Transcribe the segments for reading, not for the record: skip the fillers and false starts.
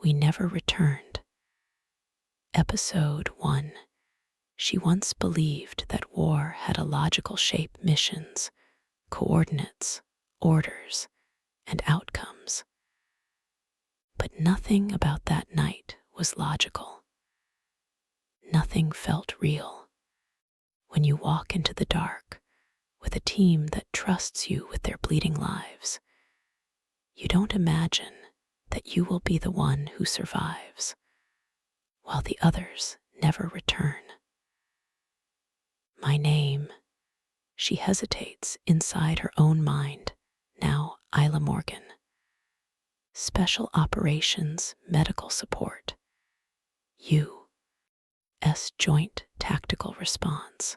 we never returned. Episode 1. She once believed that war had a logical shape: missions, coordinates, orders, and outcomes. But nothing about that night was logical. Nothing felt real. When you walk into the dark with a team that trusts you with their bleeding lives, you don't imagine that you will be the one who survives, while the others never return. My name, she hesitates inside her own mind, now Isla Morgan. Special Operations Medical Support. U.S. Joint Tactical Response.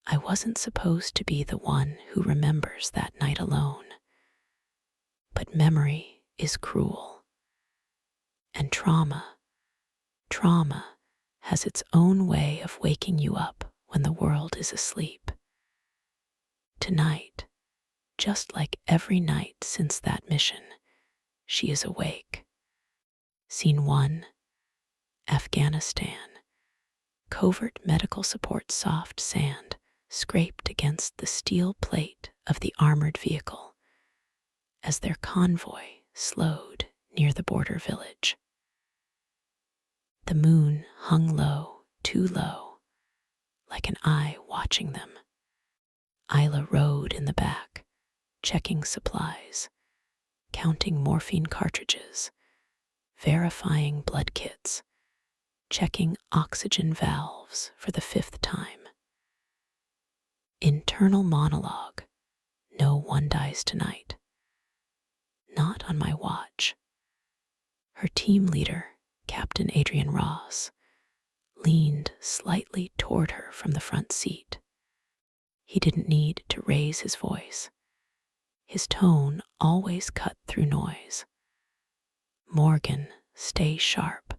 I wasn't supposed to be the one who remembers that night alone. But memory is cruel. And trauma has its own way of waking you up when the world is asleep. Tonight, just like every night since that mission, she is awake. Scene 1. Afghanistan. Covert medical support. Soft sand scraped against the steel plate of the armored vehicle as their convoy slowed near the border village. The moon hung low, too low, like an eye watching them. Isla rode in the back, checking supplies, counting morphine cartridges, verifying blood kits, checking oxygen valves for the 5th time. Internal monologue: no one dies tonight. Not on my watch. Her team leader, Captain Adrian, leaned slightly toward her from the front seat. He didn't need to raise his voice. His tone always cut through noise. Morgan, stay sharp.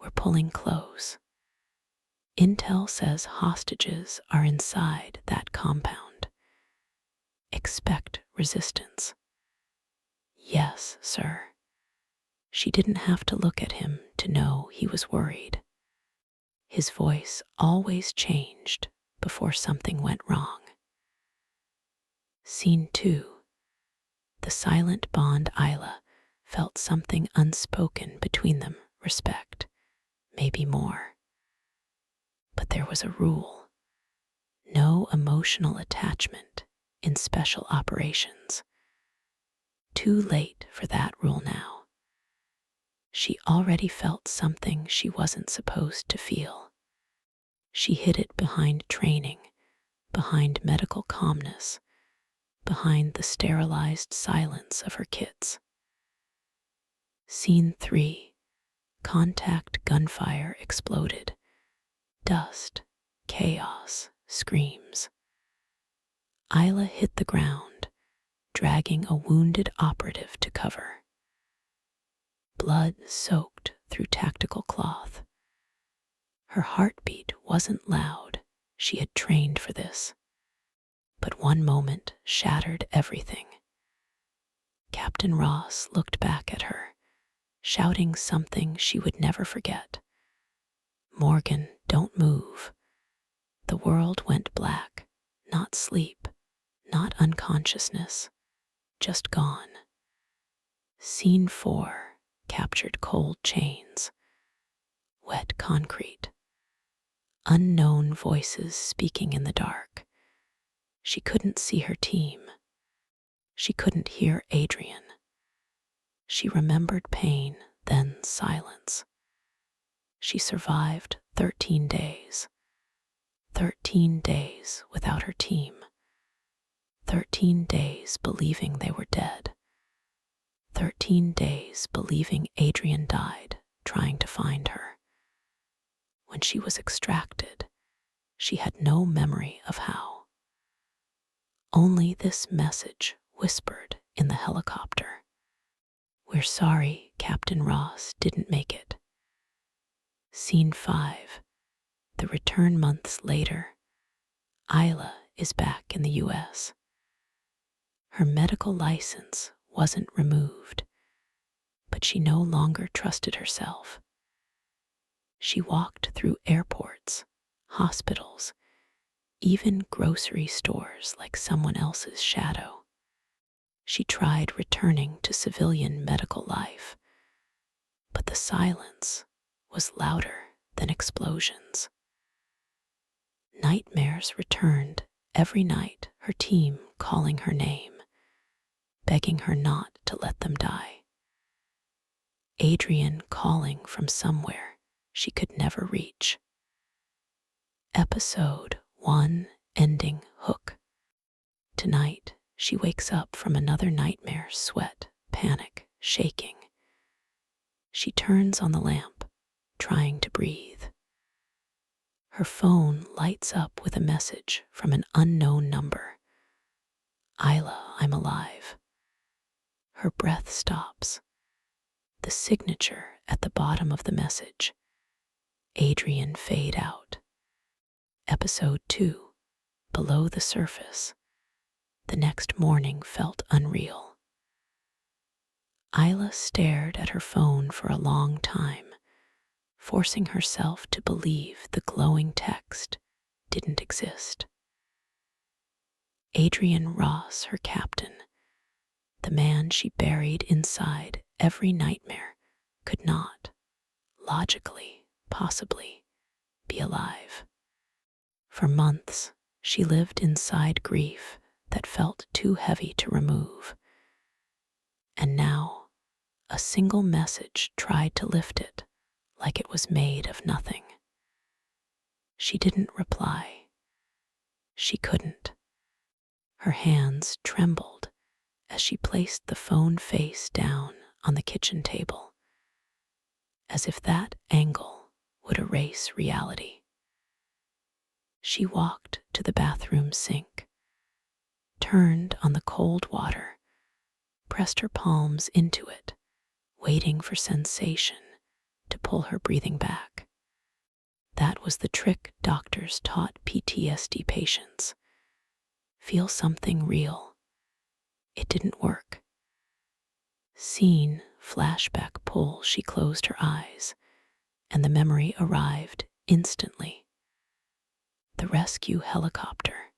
We're pulling close. Intel says hostages are inside that compound. Expect resistance. Yes, sir. She didn't have to look at him to know he was worried. His voice always changed before something went wrong. Scene 2. The silent bond. Isla felt something unspoken between them: respect, maybe more. But there was a rule: no emotional attachment in special operations. Too late for that rule now. She already felt something she wasn't supposed to feel. She hid it behind training, behind medical calmness, behind the sterilized silence of her kits. Scene 3. Contact. Gunfire exploded. Dust, chaos, screams. Isla hit the ground, dragging a wounded operative to cover. Blood soaked through tactical cloth. Her heartbeat wasn't loud. She had trained for this. But one moment shattered everything. Captain Ross looked back at her, shouting something she would never forget. Morgan, don't move. The world went black. Not sleep, not unconsciousness, just gone. Scene 4. Captured. Cold chains. Wet concrete. Unknown voices speaking in the dark. She couldn't see her team. She couldn't hear Adrian. She remembered pain, then silence. She survived 13 days. 13 days without her team. 13 days believing they were dead. 13 days believing Adrian died trying to find her. When she was extracted, she had no memory of how. Only this message whispered in the helicopter: "We're sorry Captain Ross didn't make it." Scene 5. The return. Months later, Isla is back in the U.S. Her medical license wasn't removed, but she no longer trusted herself. She walked through airports, hospitals, even grocery stores like someone else's shadow. She tried returning to civilian medical life, but the silence was louder than explosions. Nightmares returned every night, her team calling her name, begging her not to let them die. Adrian calling from somewhere she could never reach. Episode 1 ending hook. Tonight, she wakes up from another nightmare, sweat, panic, shaking. She turns on the lamp, trying to breathe. Her phone lights up with a message from an unknown number. Isla, I'm alive. Her breath stops. The signature at the bottom of the message. Adrian, fade out. Episode 2, below the surface. The next morning felt unreal. Isla stared at her phone for a long time, forcing herself to believe the glowing text didn't exist. Adrian Ross, her captain, the man she buried inside every nightmare, could not, logically, possibly, be alive. For months, she lived inside grief that felt too heavy to remove. And now, a single message tried to lift it like it was made of nothing. She didn't reply. She couldn't. Her hands trembled as she placed the phone face down on the kitchen table, as if that angle would erase reality. She walked to the bathroom sink, turned on the cold water, pressed her palms into it, waiting for sensation to pull her breathing back. That was the trick doctors taught PTSD patients. Feel something real. It didn't work. Scene, flashback pull, she closed her eyes, and the memory arrived instantly. The rescue helicopter.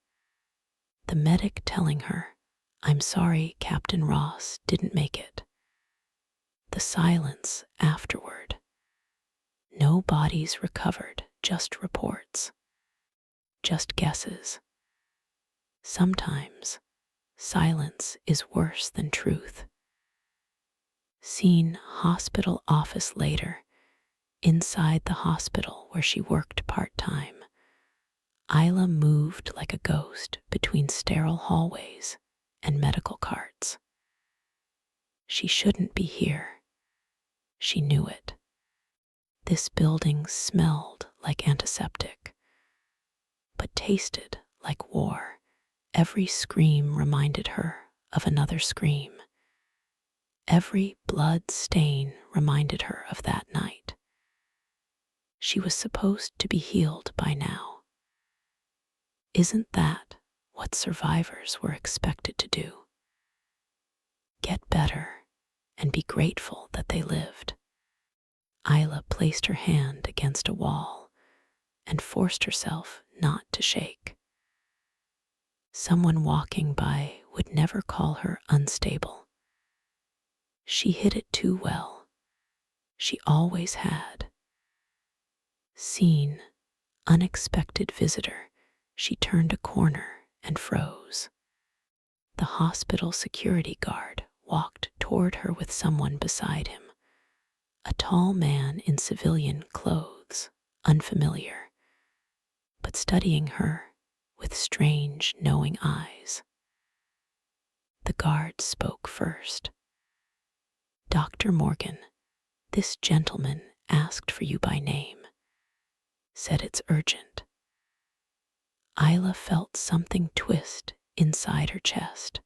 The medic telling her, I'm sorry, Captain Ross didn't make it. The silence afterward. No bodies recovered, just reports. Just guesses. Sometimes, silence is worse than truth. Seen hospital office later, inside the hospital where she worked part-time. Isla moved like a ghost between sterile hallways and medical carts. She shouldn't be here. She knew it. This building smelled like antiseptic, but tasted like war. Every scream reminded her of another scream. Every blood stain reminded her of that night. She was supposed to be healed by now. Isn't that what survivors were expected to do? Get better and be grateful that they lived. Isla placed her hand against a wall and forced herself not to shake. Someone walking by would never call her unstable. She hid it too well. She always had. Seen, unexpected visitor, she turned a corner and froze. The hospital security guard walked toward her with someone beside him. A tall man in civilian clothes, unfamiliar, but studying her with strange, knowing eyes. The guard spoke first. Dr. Morgan, this gentleman asked for you by name. Said it's urgent. Isla felt something twist inside her chest.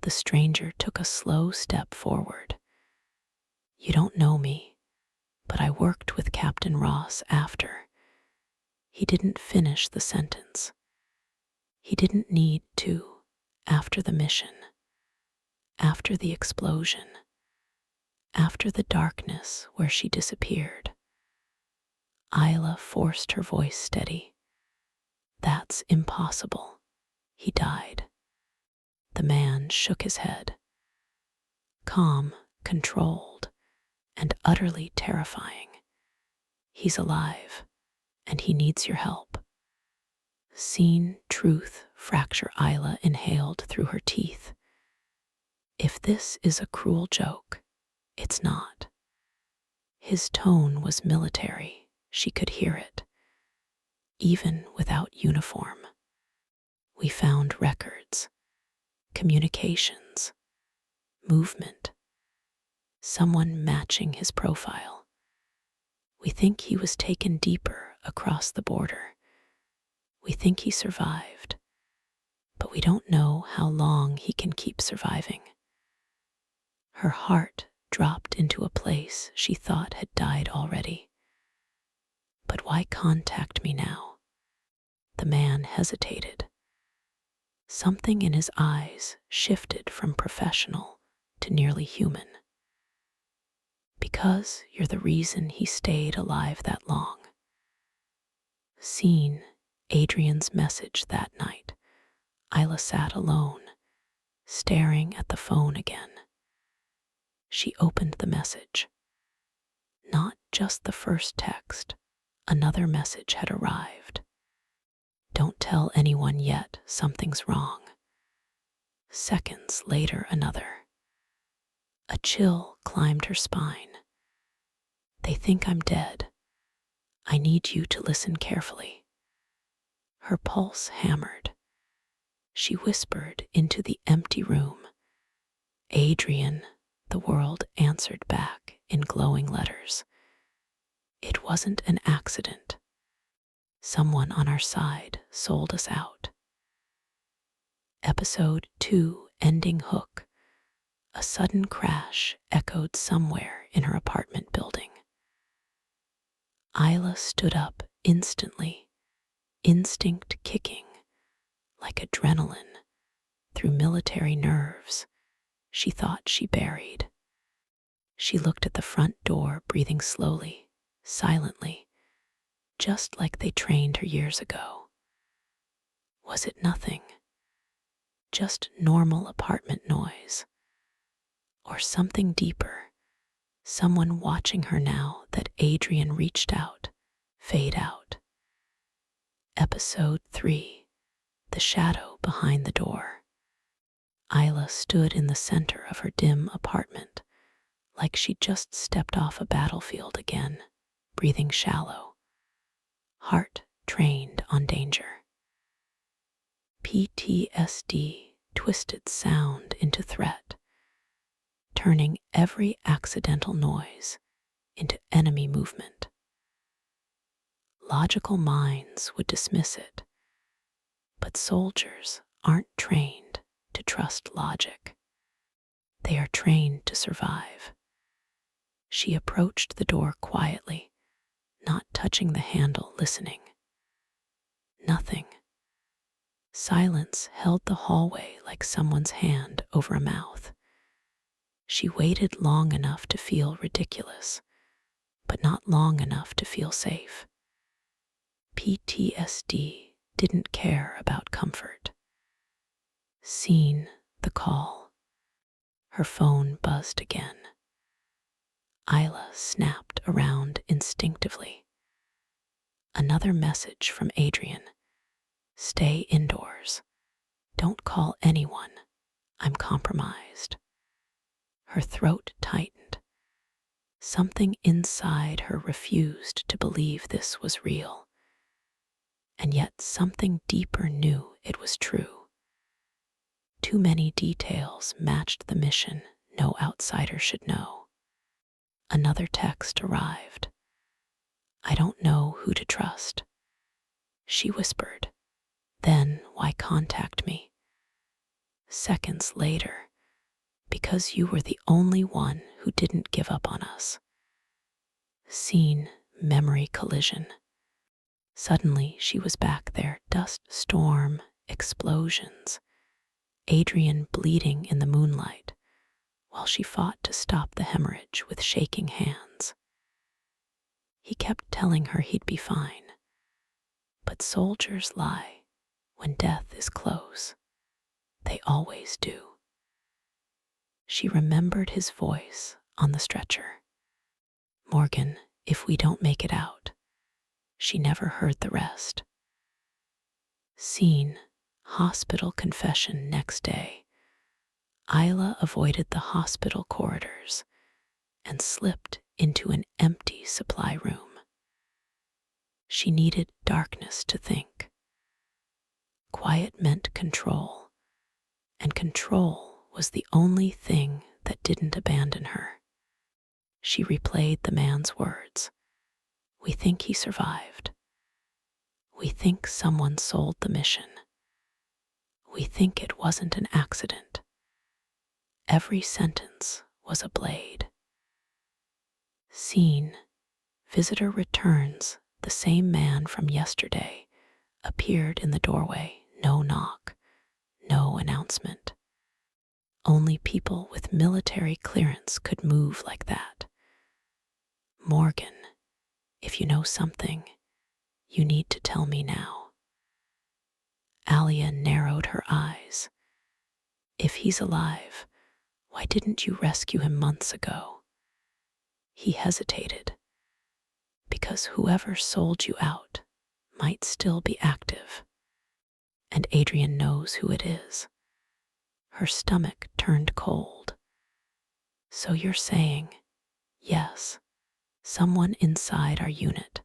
The stranger took a slow step forward. You don't know me, but I worked with Captain Ross after. He didn't finish the sentence. He didn't need to after the mission, after the explosion, After the darkness where she disappeared, Isla forced her voice steady. That's impossible. He died. The man shook his head. Calm, controlled, and utterly terrifying. He's alive, and he needs your help. Seen truth fracture Isla inhaled through her teeth. If this is a cruel joke, it's not. His tone was military. She could hear it. Even without uniform. We found records, communications, movement, someone matching his profile. We think he was taken deeper across the border. We think he survived, but we don't know how long he can keep surviving. Her heart dropped into a place she thought had died already. But why contact me now? The man hesitated. Something in his eyes shifted from professional to nearly human. Because you're the reason he stayed alive that long. Seen Adrian's message that night, Isla sat alone, staring at the phone again. She opened the message. Not just the first text, another message had arrived. Don't tell anyone yet, something's wrong. Seconds later, another. A chill climbed her spine. They think I'm dead. I need you to listen carefully. Her pulse hammered. She whispered into the empty room. Adrian, the world answered back in glowing letters. It wasn't an accident. Someone on our side sold us out. Episode 2, Ending Hook. A sudden crash echoed somewhere in her apartment building. Isla stood up instantly, instinct kicking, like adrenaline, through military nerves she thought she buried. She looked at the front door, breathing slowly, silently, just like they trained her years ago. Was it nothing? Just normal apartment noise? Or something deeper? Someone watching her now that Adrian reached out, fade out. Episode 3, The Shadow Behind the Door. Isla stood in the center of her dim apartment, like she'd just stepped off a battlefield again, breathing shallow, heart trained on danger. PTSD twisted sound into threat, turning every accidental noise into enemy movement. Logical minds would dismiss it, but soldiers aren't trained to trust logic. They are trained to survive. She approached the door quietly, not touching the handle, listening. Nothing. Silence held the hallway like someone's hand over a mouth. She waited long enough to feel ridiculous, but not long enough to feel safe. PTSD didn't care about comfort. Seen the call. Her phone buzzed again. Isla snapped around instinctively. Another message from Adrian. Stay indoors. Don't call anyone. I'm compromised. Her throat tightened. Something inside her refused to believe this was real. And yet something deeper knew it was true. Too many details matched the mission no outsider should know. Another text arrived. I don't know who to trust. She whispered. Then why contact me? Seconds later, because you were the only one who didn't give up on us. Seen memory collision. Suddenly she was back there, dust storm, explosions. Adrian bleeding in the moonlight, while she fought to stop the hemorrhage with shaking hands. He kept telling her he'd be fine, but soldiers lie when death is close. They always do. She remembered his voice on the stretcher. "Morgan, if we don't make it out." She never heard the rest. Scene, hospital confession next day. Isla avoided the hospital corridors and slipped into an empty supply room. She needed darkness to think. Quiet meant control, and control was the only thing that didn't abandon her. She replayed the man's words. "We think he survived. We think someone sold the mission. We think it wasn't an accident." Every sentence was a blade. Scene, visitor returns. The same man from yesterday appeared in the doorway. No knock, no announcement. Only people with military clearance could move like that. "Morgan, if you know something, you need to tell me now." Alia narrowed her eyes. "If he's alive, why didn't you rescue him months ago?" He hesitated. "Because whoever sold you out might still be active. And Adrian knows who it is." Her stomach turned cold. "So you're saying, yes, someone inside our unit."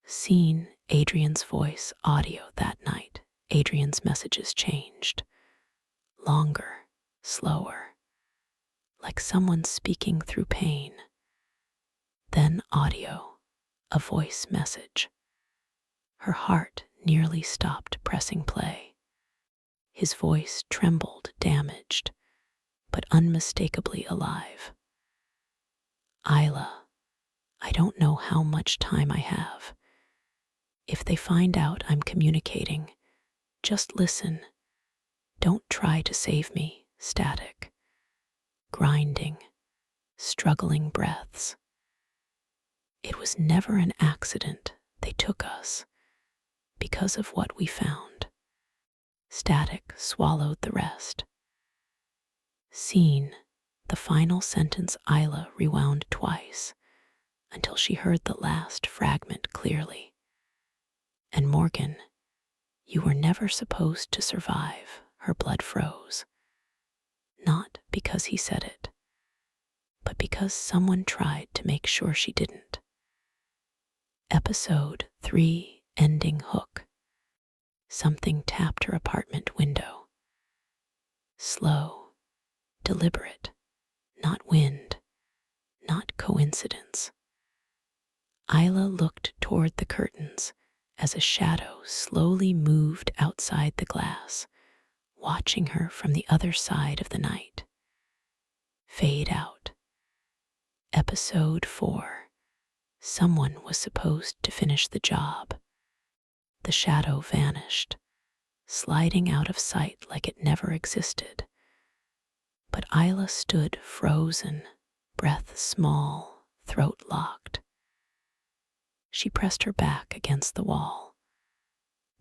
Scene, Adrian's voice audio that night. Adrian's messages changed. Longer, slower, like someone speaking through pain. Then audio, a voice message. Her heart nearly stopped pressing play. His voice trembled, damaged, but unmistakably alive. "Isla, I don't know how much time I have. If they find out I'm communicating, just listen. Don't try to save me." Static, grinding, struggling breaths. "It was never an accident. They took us because of what we found." Static swallowed the rest. Scene, the final sentence. Isla rewound twice until she heard the last fragment clearly. "And Morgan, you were never supposed to survive." Her blood froze. Not because he said it, but because someone tried to make sure she didn't. Episode 3, ending hook. Something tapped her apartment window. Slow, deliberate, not wind, not coincidence. Isla looked toward the curtains as a shadow slowly moved outside the glass, watching her from the other side of the night. Fade out. Episode 4. Someone was supposed to finish the job. The shadow vanished, sliding out of sight like it never existed. But Isla stood frozen, breath small, throat locked. She pressed her back against the wall,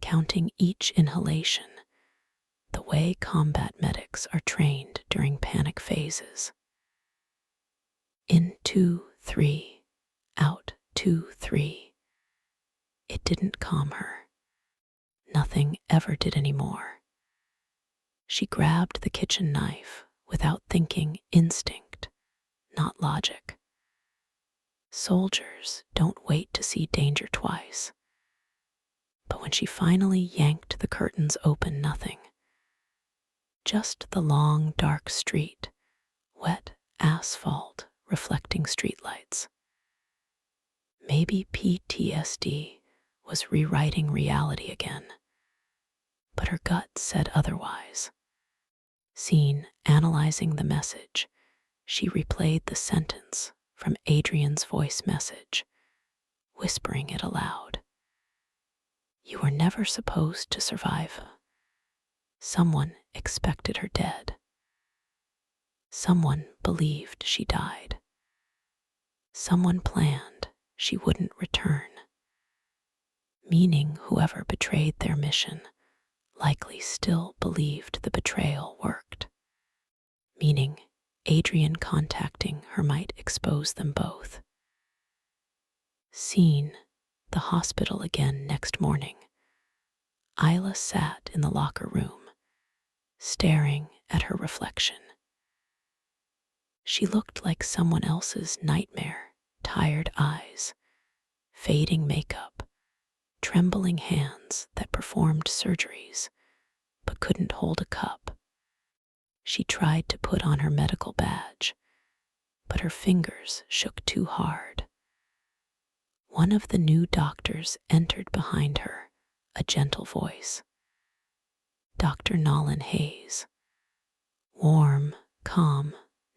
counting each inhalation, the way combat medics are trained during panic phases. In 2, 3, out 2, 3. It didn't calm her. Nothing ever did anymore. She grabbed the kitchen knife without thinking, instinct, not logic. Soldiers don't wait to see danger twice. But when she finally yanked the curtains open, nothing. Just the long, dark street, wet asphalt reflecting streetlights. Maybe PTSD was rewriting reality again, but her gut said otherwise. Scene, analyzing the message, she replayed the sentence from Adrian's voice message, whispering it aloud. "You were never supposed to survive. Someone expected her dead." Someone believed she died. Someone planned she wouldn't return, meaning whoever betrayed their mission likely still believed the betrayal worked, meaning Adrian contacting her might expose them both. Seen, the hospital again next morning. Isla sat in the locker room, staring at her reflection. She looked like someone else's nightmare, tired eyes, fading makeup, trembling hands that performed surgeries but couldn't hold a cup. She tried to put on her medical badge, but her fingers shook too hard. One of the new doctors entered behind her, a gentle voice. Dr. Nolan Hayes. Warm, calm,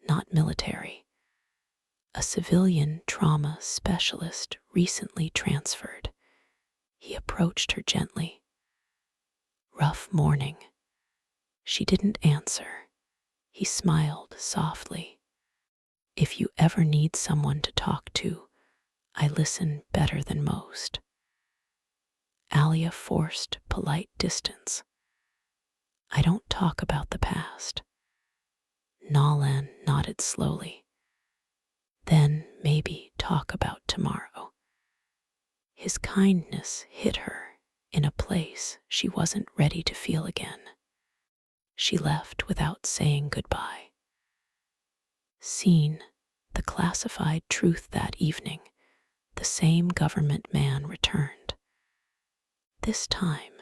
not military. A civilian trauma specialist recently transferred. He approached her gently. Rough morning. She didn't answer. He smiled softly. If you ever need someone to talk to, I listen better than most. Alia forced polite distance. I don't talk about the past. Nolan nodded slowly. Then maybe talk about tomorrow. His kindness hit her in a place she wasn't ready to feel again. She left without saying goodbye. Seen, the classified truth that evening, the same government man returned. This time,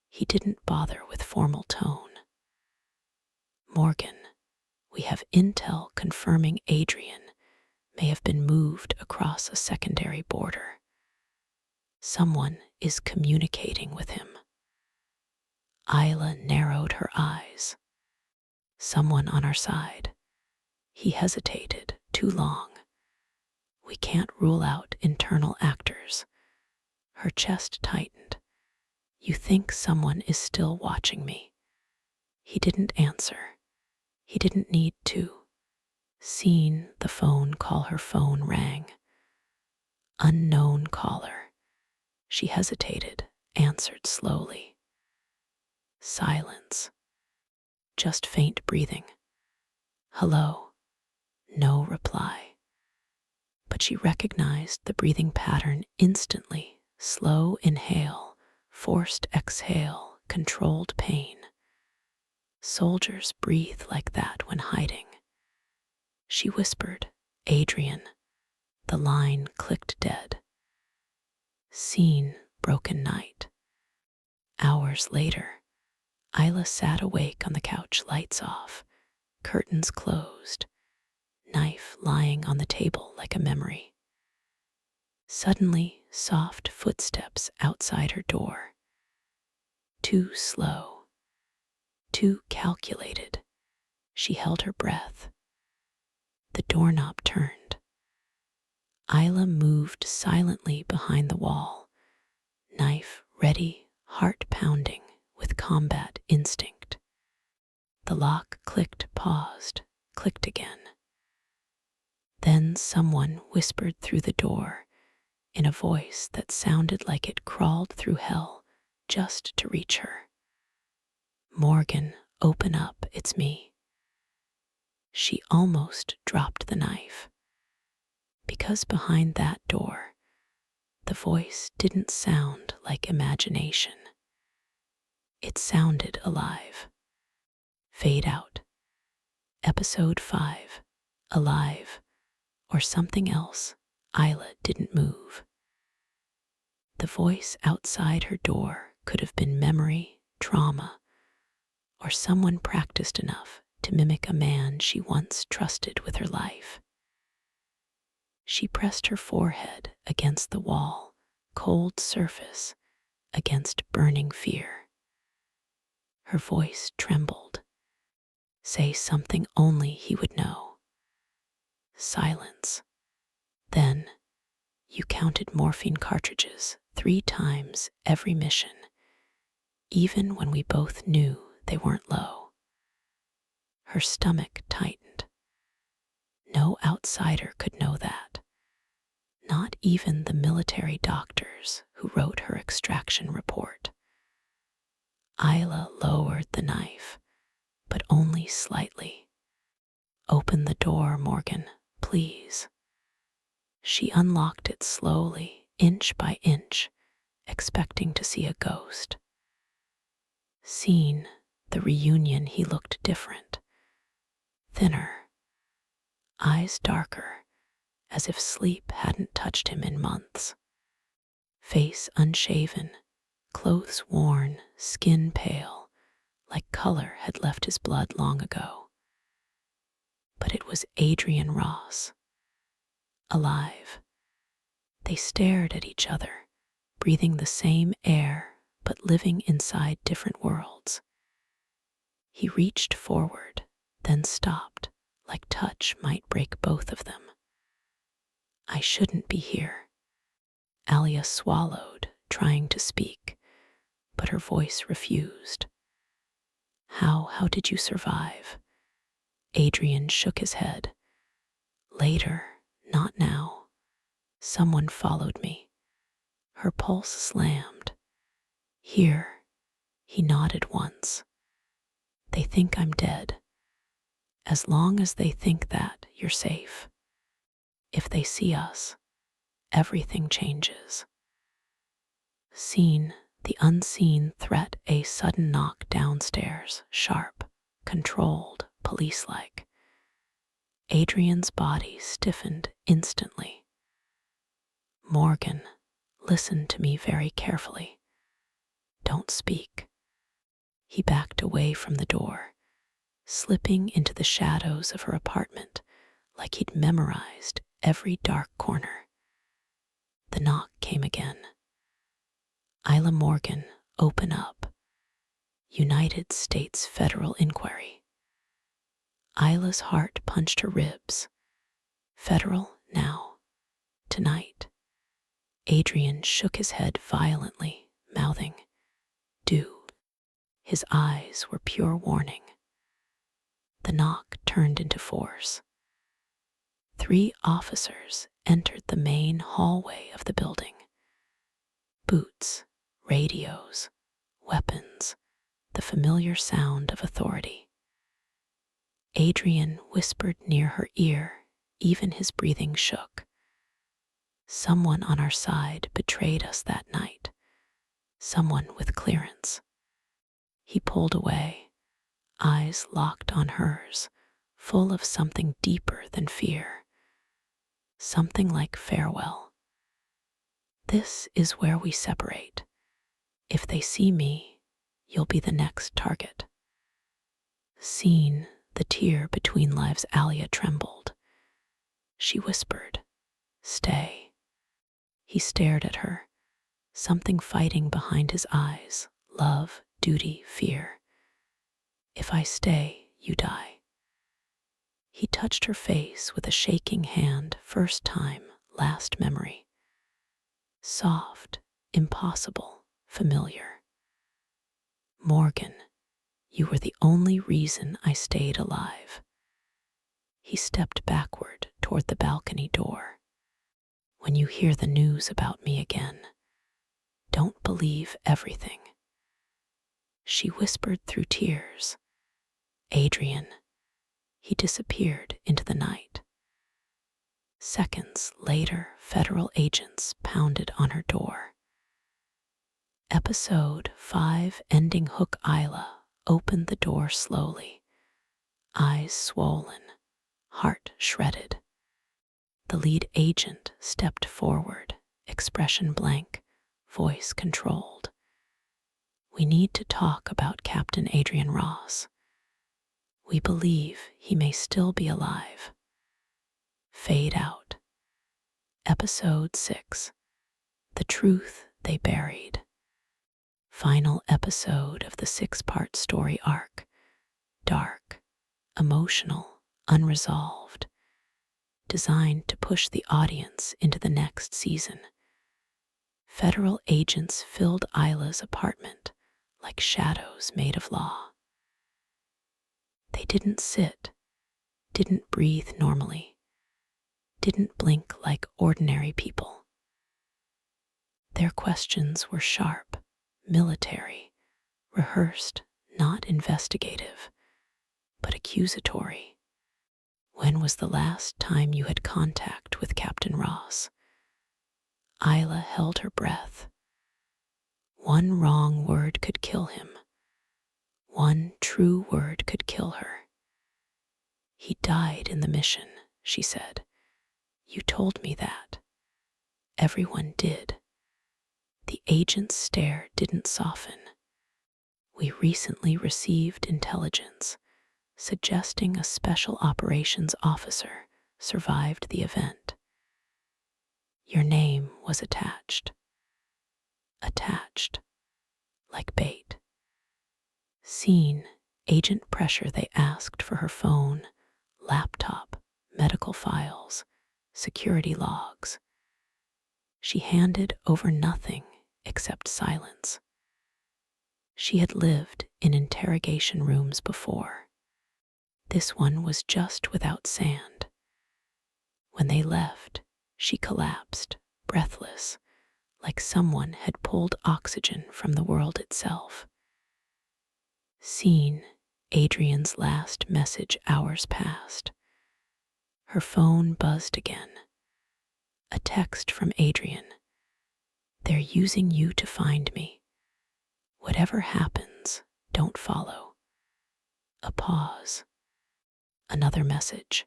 he didn't bother with formal tone. Morgan, we have intel confirming Adrian may have been moved across a secondary border. Someone is communicating with him. Isla narrowed her eyes. Someone on our side. He hesitated too long. We can't rule out internal actors. Her chest tightened. You think someone is still watching me? He didn't answer. He didn't need to. Seen the phone call, her phone rang. Unknown caller. She hesitated, answered slowly. Silence. Just faint breathing. Hello. No reply. But she recognized the breathing pattern instantly. Slow inhale, forced exhale, controlled pain. Soldiers breathe like that when hiding. She whispered, Adrian. The line clicked dead. Seen, broken night. Hours later, Isla sat awake on the couch, lights off, curtains closed, knife lying on the table like a memory. Suddenly, soft footsteps outside her door. Too slow, too calculated. She held her breath. The doorknob turned. Isla moved silently behind the wall, knife ready, heart pounding with combat instinct. The lock clicked, paused, clicked again. Then someone whispered through the door in a voice that sounded like it crawled through hell just to reach her. Morgan, open up, it's me. She almost dropped the knife. Because behind that door, the voice didn't sound like imagination. It sounded alive. Fade out. Episode 5. Alive. Or something else. Isla didn't move. The voice outside her door could have been memory, trauma, or someone practiced enough to mimic a man she once trusted with her life. She pressed her forehead against the wall, cold surface against burning fear. Her voice trembled. Say something only he would know. Silence. Then, you counted morphine cartridges 3 times every mission, even when we both knew they weren't low. Her stomach tightened. No outsider could know that. Not even the military doctors who wrote her extraction report. Isla lowered the knife, but only slightly. "Open the door, Morgan, please." She unlocked it slowly, inch by inch, expecting to see a ghost. Seen the reunion, he looked different. Thinner, eyes darker, as if sleep hadn't touched him in months. Face unshaven, clothes worn, skin pale, like color had left his blood long ago. But it was Adrian Ross, alive. They stared at each other, breathing the same air, but living inside different worlds. He reached forward, then stopped, like touch might break both of them. "I shouldn't be here." Alia swallowed, trying to speak, but her voice refused. How did you survive?" Adrian shook his head. "Later, not now. Someone followed me." Her pulse slammed. "Here." He nodded once. "They think I'm dead. As long as they think that, you're safe. If they see us, everything changes." Seen the unseen threat, a sudden knock downstairs, sharp, controlled, police-like. Adrian's body stiffened instantly. "Morgan, listen to me very carefully. Don't speak." He backed away from the door, slipping into the shadows of her apartment like he'd memorized every dark corner. The knock came again. "Isla Morgan, open up. United States Federal Inquiry." Isla's heart punched her ribs. "Federal now. Tonight." Adrian shook his head violently, mouthing, "Do." His eyes were pure warning. The knock turned into force. 3 officers entered the main hallway of the building. Boots, radios, weapons, the familiar sound of authority. Adrian whispered near her ear, even his breathing shook. "Someone on our side betrayed us that night. Someone with clearance." He pulled away, eyes locked on hers, full of something deeper than fear. Something like farewell. "This is where we separate. If they see me, you'll be the next target." Seen the tear between lives, Alia trembled. She whispered, "Stay." He stared at her, something fighting behind his eyes, love, duty, fear. "If I stay, you die." He touched her face with a shaking hand, first time, last memory. Soft, impossible, familiar. "Morgan, you were the only reason I stayed alive." He stepped backward toward the balcony door. "When you hear the news about me again, don't believe everything." She whispered through tears, "Adrian." He disappeared into the night. Seconds later, federal agents pounded on her door. Episode 5, ending hook. Isla opened the door slowly, eyes swollen, heart shredded. The lead agent stepped forward, expression blank, voice controlled. "We need to talk about Captain Adrian Ross. We believe he may still be alive." Fade out. Episode 6, The Truth They Buried. Final episode of the 6-part story arc. Dark, emotional, unresolved. Designed to push the audience into the next season. Federal agents filled Isla's apartment like shadows made of law. They didn't sit, didn't breathe normally. didn't blink like ordinary people. Their questions were sharp, military, rehearsed, not investigative, but accusatory. When was the last time you had contact with Captain Ross? Isla held her breath. One wrong word could kill him. One true word could kill her. He died in the mission, she said. You told me that. Everyone did. The agent's stare didn't soften. We recently received intelligence suggesting a special operations officer survived the event. Your name was attached. Attached, like bait. Seen, agent pressure, they asked for her phone, laptop, medical files, security logs. She handed over nothing except silence. She had lived in interrogation rooms before. This one was just without sand. When they left, she collapsed, breathless, like someone had pulled oxygen from the world itself. Seen, Adrian's last message hours passed. Her phone buzzed again. A text from Adrian. They're using you to find me. Whatever happens, don't follow. A pause. Another message.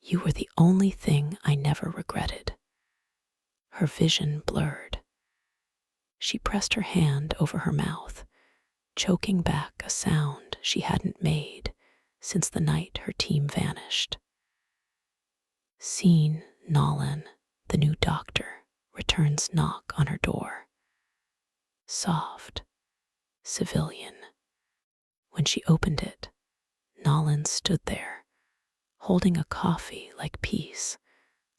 You were the only thing I never regretted. Her vision blurred. She pressed her hand over her mouth, choking back a sound she hadn't made since the night her team vanished. Seen, Nolan, the new doctor, returns knock on her door. Soft, civilian. When she opened it, Nolan stood there, holding a coffee like peace,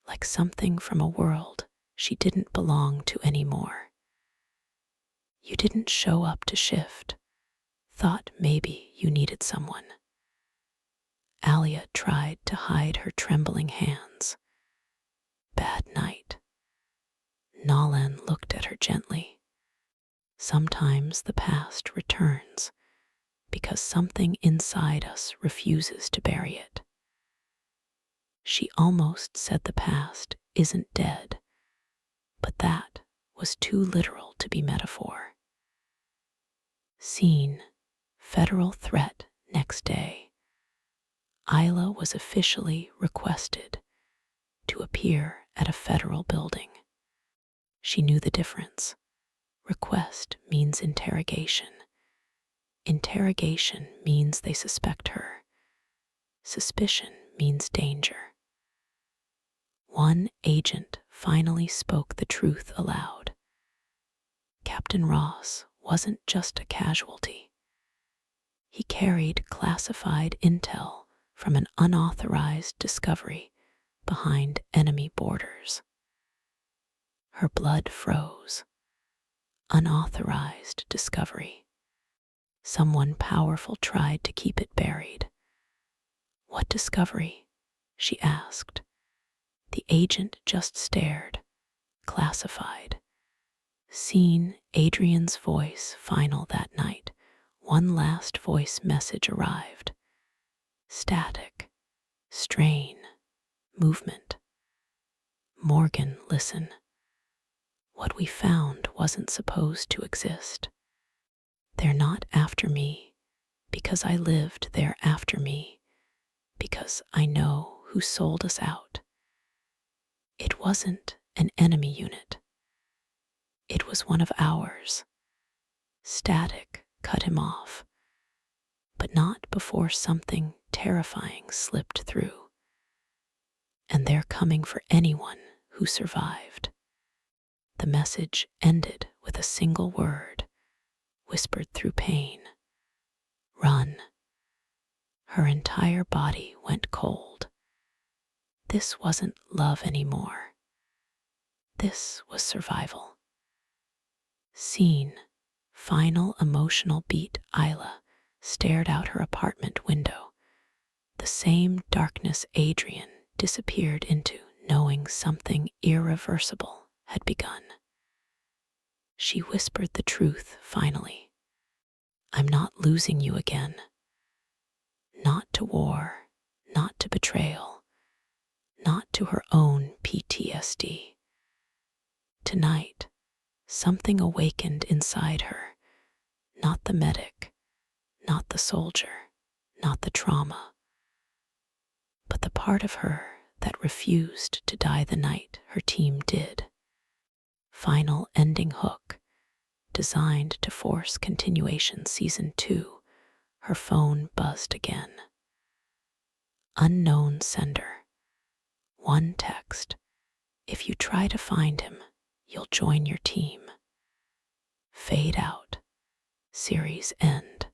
like something from a world she didn't belong to anymore. You didn't show up to shift. Thought maybe you needed someone. Alia tried to hide her trembling hands. Bad night. Nolan looked at her gently. Sometimes the past returns because something inside us refuses to bury it. She almost said the past isn't dead, but that was too literal to be metaphor. Seen, federal threat next day. Isla was officially requested to appear at a federal building. She knew the difference. Request means interrogation. Interrogation means they suspect her. Suspicion means danger. One agent finally spoke the truth aloud. Captain Ross wasn't just a casualty. He carried classified intel from an unauthorized discovery behind enemy borders. Her blood froze. Unauthorized discovery. Someone powerful tried to keep it buried. What discovery? She asked. The agent just stared. Classified. Seen, Adrian's voice final that night. One last voice message arrived. Static. Strain. Movement. Morgan, listen. What we found wasn't supposed to exist. They're not after me because I lived there after me, because I know who sold us out. It wasn't an enemy unit. It was one of ours. Static cut him off, but not before something terrifying slipped through. And they're coming for anyone who survived. The message ended with a single word, whispered through pain. Run. Her entire body went cold. This wasn't love anymore. This was survival. Seen, final emotional beat. Isla stared out her apartment window. The same darkness Adrian disappeared into knowing something irreversible had begun. She whispered the truth finally. I'm not losing you again. Not to war, not to betrayal, not to her own PTSD. Tonight, something awakened inside her. Not the medic, not the soldier, not the trauma, but the part of her that refused to die the night her team did. Final ending hook, designed to force continuation season 2, her phone buzzed again. Unknown sender. One text. If you try to find him, you'll join your team. Fade out. Series end.